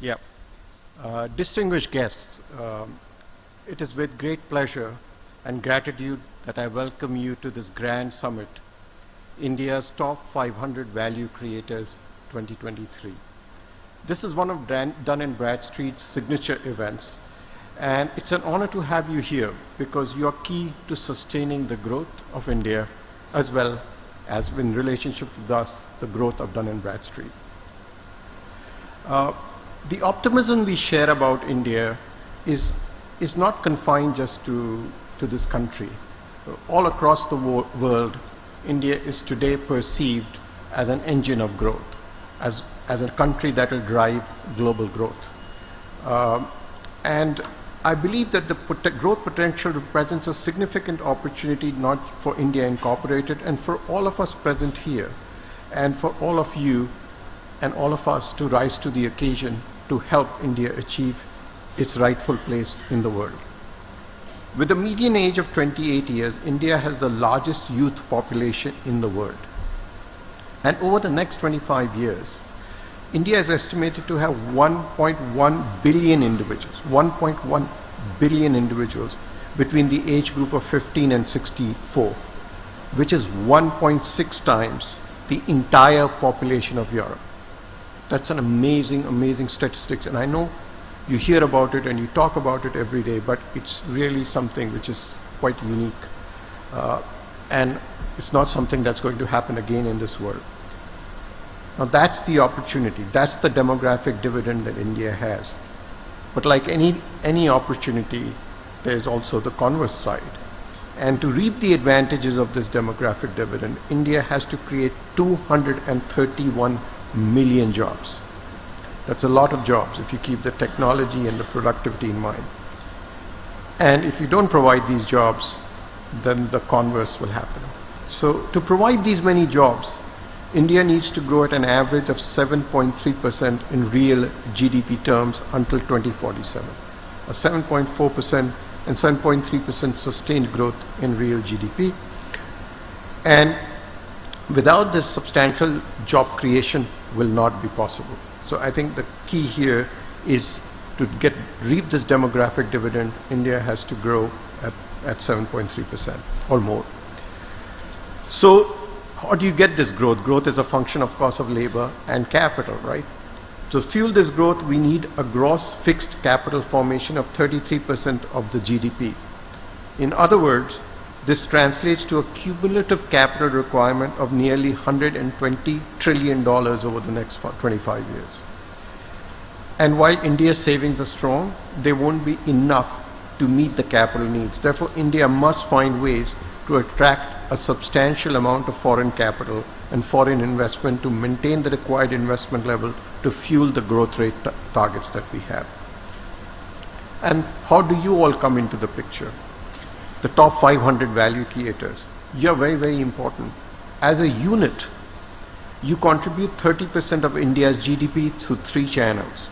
Yeah. Distinguished guests, it is with great pleasure and gratitude that I welcome you to this grand summit, India's Top 500 Value Creators 2023. This is one of Dun & Bradstreet's signature events, and it's an honor to have you here because you are key to sustaining the growth of India as well as in relationship with us, the growth of Dun & Bradstreet. The optimism we share about India is not confined just to this country. All across the world, India is today perceived as an engine of growth, as a country that will drive global growth. And I believe that the growth potential represents a significant opportunity not for India Incorporated and for all of us present here, and for all of you and all of us to rise to the occasion to help India achieve its rightful place in the world. With a median age of 28 years, India has the largest youth population in the world. And over the next 25 years, India is estimated to have 1.1 billion individuals, 1.1 billion individuals between the age group of 15 and 64, which is 1.6 times the entire population of Europe. That's an amazing, amazing statistics. And I know you hear about it and you talk about it every day, but it's really something which is quite unique. And it's not something that's going to happen again in this world. Now that's the opportunity. That's the demographic dividend that India has. But like any opportunity, there's also the converse side. And to reap the advantages of this demographic dividend, India has to create 231 million jobs. That's a lot of jobs if you keep the technology and the productivity in mind. And if you don't provide these jobs, then the converse will happen. So to provide these many jobs, India needs to grow at an average of 7.3% in real GDP terms until 2047. A 7.4% and 7.3% sustained growth in real GDP. And without this, substantial job creation will not be possible. So I think the key here is to reap this demographic dividend. India has to grow at 7.3% or more. So how do you get this growth? Growth is a function of cost of labor and capital, right? To fuel this growth, we need a gross fixed capital formation of 33% of the GDP. In other words, this translates to a cumulative capital requirement of nearly $120 trillion over the next 25 years. And while India's savings are strong, they won't be enough to meet the capital needs. Therefore, India must find ways to attract a substantial amount of foreign capital and foreign investment to maintain the required investment level to fuel the growth rate targets that we have. And how do you all come into the picture? The top 500 value creators. You're very, very important. As a unit, you contribute 30% of India's GDP through three channels.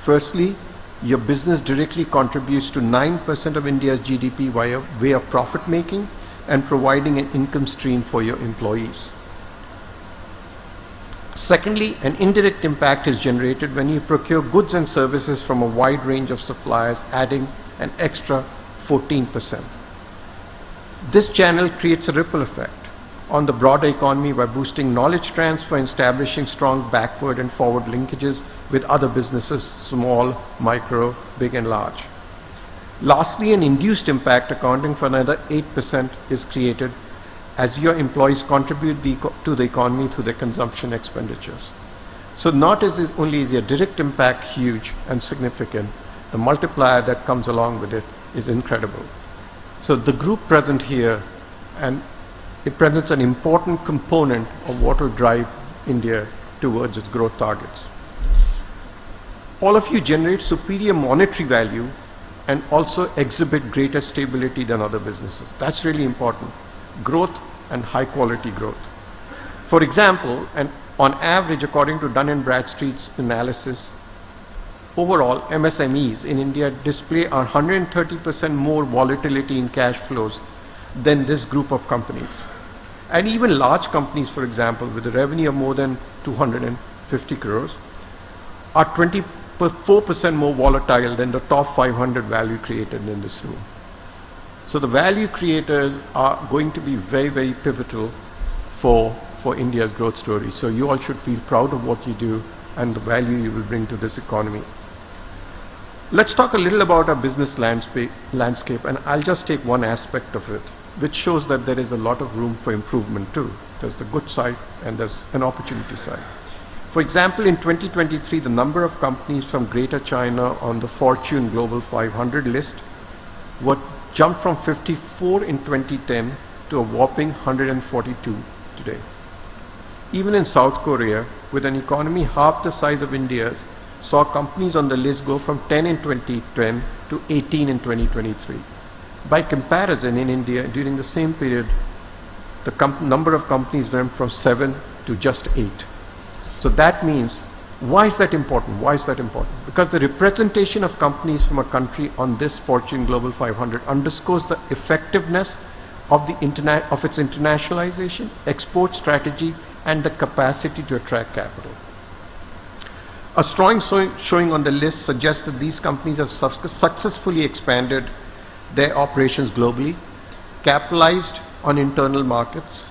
Firstly, your business directly contributes to 9% of India's GDP via way of profit making and providing an income stream for your employees. Secondly, an indirect impact is generated when you procure goods and services from a wide range of suppliers, adding an extra 14%. This channel creates a ripple effect on the broader economy by boosting knowledge transfer and establishing strong backward and forward linkages with other businesses, small, micro, big and large. Lastly, an induced impact accounting for another 8% is created as your employees contribute to the economy through their consumption expenditures. So not only is your direct impact huge and significant, the multiplier that comes along with it is incredible. So the group present here, and it presents an important component of what will drive India towards its growth targets. All of you generate superior monetary value and also exhibit greater stability than other businesses. That's really important. Growth and high quality growth. For example, and on average, according to Dun & Bradstreet's analysis, overall MSMEs in India display 130% more volatility in cash flows than this group of companies. And even large companies, for example, with a revenue of more than 250 crores, are 4% more volatile than the top 500 value creators in this room. So the value creators are going to be very, very pivotal for India's growth story. So you all should feel proud of what you do and the value you will bring to this economy. Let's talk a little about our business landscape, and I'll just take one aspect of it, which shows that there is a lot of room for improvement too. There's the good side and there's an opportunity side. For example, in 2023, the number of companies from Greater China on the Fortune Global 500 list jumped from 54 in 2010 to a whopping 142 today. Even in South Korea, with an economy half the size of India's, saw companies on the list go from 10 in 2010 to 18 in 2023. By comparison, in India, during the same period, the number of companies went from 7 to just 8. So that means, why is that important? Why is that important? Because the representation of companies from a country on this Fortune Global 500 underscores the effectiveness of its internationalization, export strategy, and the capacity to attract capital. A strong showing on the list suggests that these companies have successfully expanded their operations globally, capitalized on international markets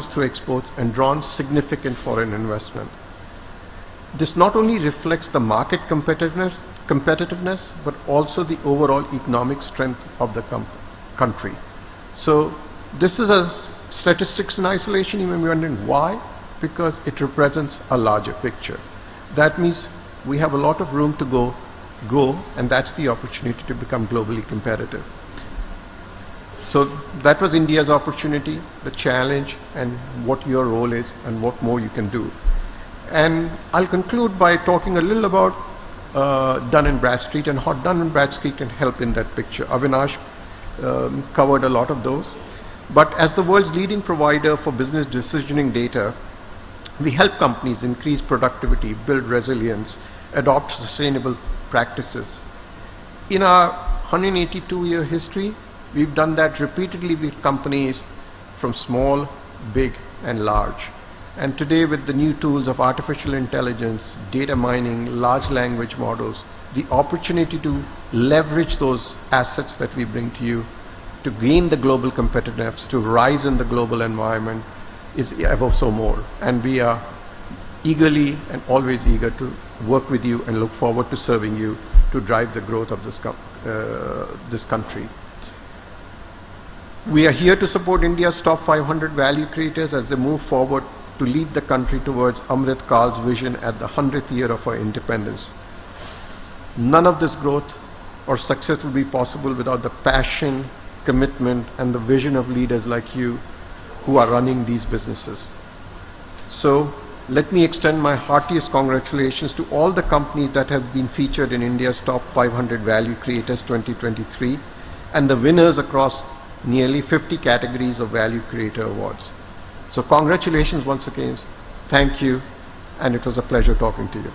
through exports, and drawn significant foreign investment. This not only reflects the market competitiveness, but also the overall economic strength of the country. So this is a statistics in isolation. You may be wondering why? Because it represents a larger picture. That means we have a lot of room to grow, and that's the opportunity to become globally competitive. So that was India's opportunity, the challenge, and what your role is, and what more you can do. And I'll conclude by talking a little about Dun & Bradstreet and how Dun & Bradstreet can help in that picture. Avinash covered a lot of those. But as the world's leading provider for business decisioning data, we help companies increase productivity, build resilience, adopt sustainable practices. In our 182-year history, we've done that repeatedly with companies from small, big, and large. And today, with the new tools of artificial intelligence, data mining, large language models, the opportunity to leverage those assets that we bring to you to gain the global competitiveness, to rise in the global environment, is ever so more. And we are eagerly and always eager to work with you and look forward to serving you to drive the growth of this country. We are here to support India's top 500 value creators as they move forward to lead the country towards Amrit Kal's vision at the 100th year of our independence. None of this growth or success will be possible without the passion, commitment, and the vision of leaders like you who are running these businesses. So let me extend my heartiest congratulations to all the companies that have been featured in India's top 500 value creators 2023 and the winners across nearly 50 categories of value creator awards. So congratulations once again, thank you, and it was a pleasure talking to you.